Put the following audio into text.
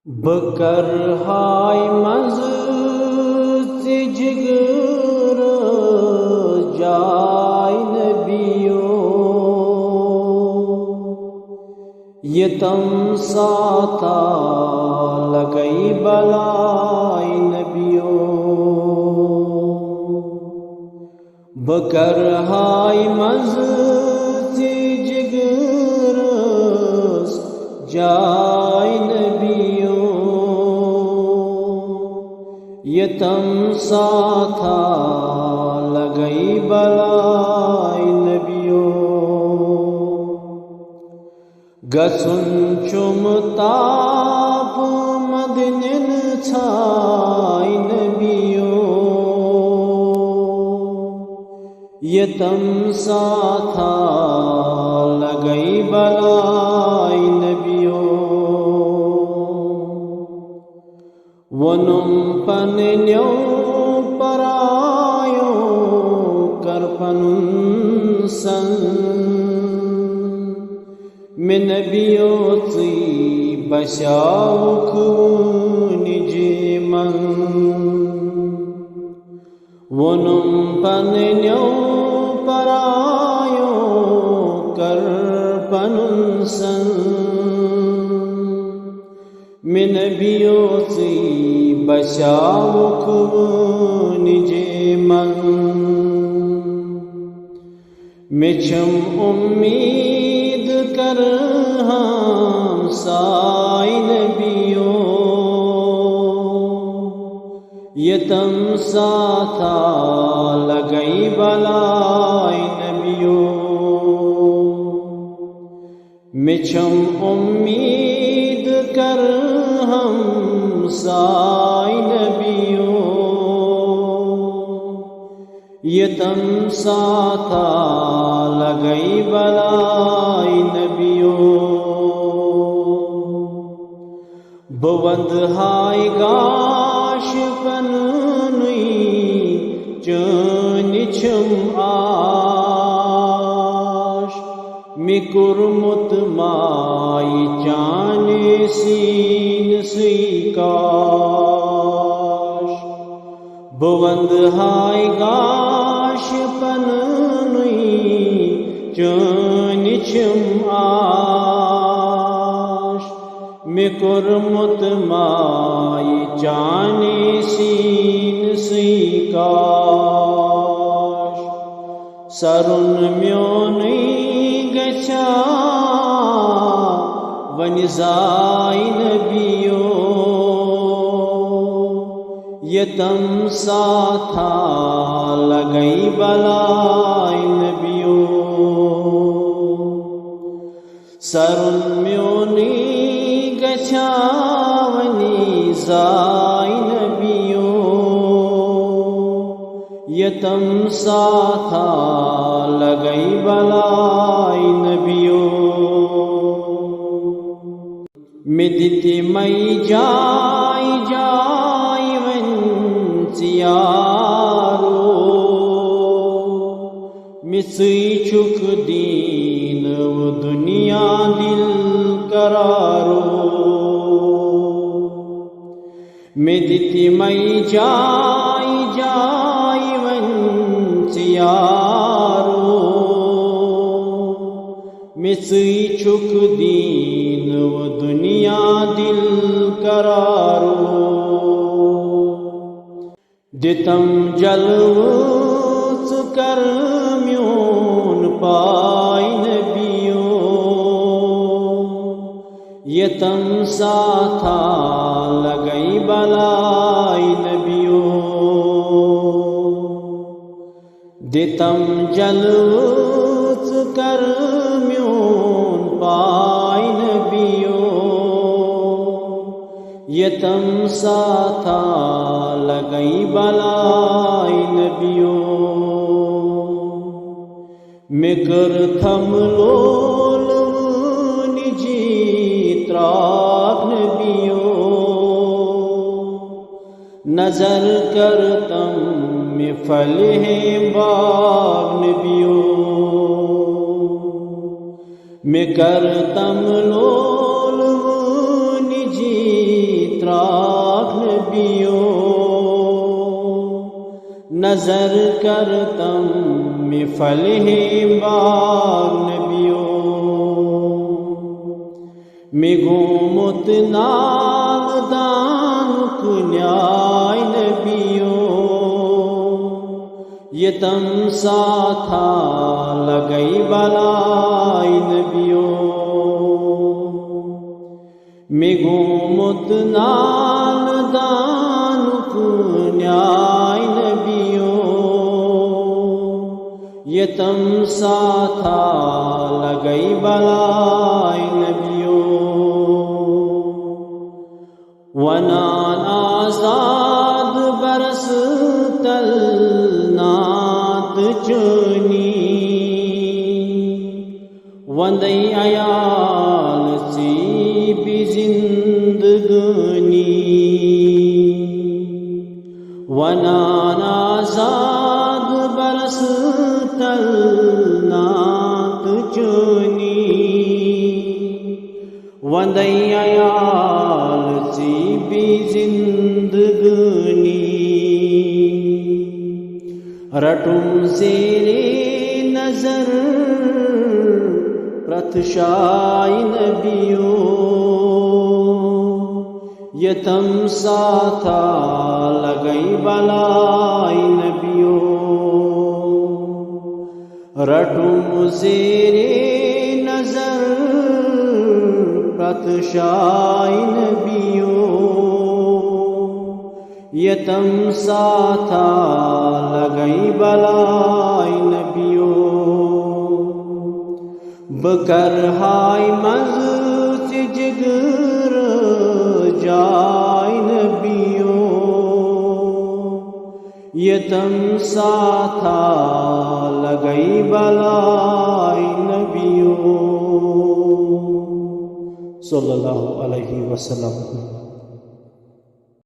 بکر high مز جگر جائے نبیو یتم ساتھا لگئی بلائی نبیو بکر ہائی مز جگر جائے نبیو یتم ساتھا لگئی بلائی نبیو گسن چمتاپ مدنن چھائی نبیو یتم ساتھا لگئی بلائی نبیو ونم پننیو پرایو کرپن سن من نبیو تی بشاوک نجی من ونم پننیو پرایو کرپن سن من نبیو تی بشاوک نجی من مچم امید کر ہم سائی نبیو یتم ساتھا لگئی بلائی نبیو مچم امید کر ہم سائی نبیو یتم ساتھا لگئی بلائی نبیو بوند ہائی گاش پننی چنچم آش مکرمت مائی چانے سین سیکاش بوند ہائی گاش پننی چنچم آش مکرمت مائی چانے سین سیکاش سرن میونی گچا ونزائی نبیو یتم ساتھا لگئی بلائی نبیو سرن میونی گچا ونزائی نبیو یتم ساتھا لگئی بلائی نبیو مدتی مئی جائی جائی ونچیارو مسی چک دین و دنیا دل قرارو مدتی مئی جائی جائی ونچیارو مسی چک دین و دنیا دل قرارو دتم جلوس کر میون پائی نبیو یتم ساتھا لگئی بلائی نبیو دتم جلوس کر میون پائی نبیو یتم ساتھا لگئی بلائی نبیو مکر تھم لول نجی تراک نبیو نظر کرتم میں فلح باغ نبیو میں کرتم لول نجی تراک نبیوں نظر کرتم میں فلح باغ نبیوں میں گومت ناغدان کنیائی نبیوں یہ تم ساتھا لگئی بلائی نبیوں میں گومت ناغدان کنیائی نبیوں یہ تم ساتھا لگئی بلائی نبیوں ونان آزاد برس تل نات چنی وندئی عیال سی بھی زندگنی ونان آزاد برس تل نات چنی وندئی عیال سی بھی زندگنی رٹم زیرے نظر پرتشائی نبیوں یہ تم ساتھا لگئی بلائی نبیوں رٹم زیرے نظر پرتشائی نبیوں یہ تم ساتھا لگئی بلائی نبیوں بکر ہائی مز سے جگر جائی نبیوں یہ تم ساتھا لگئی بلائی نبیوں صلی اللہ علیہ وسلم.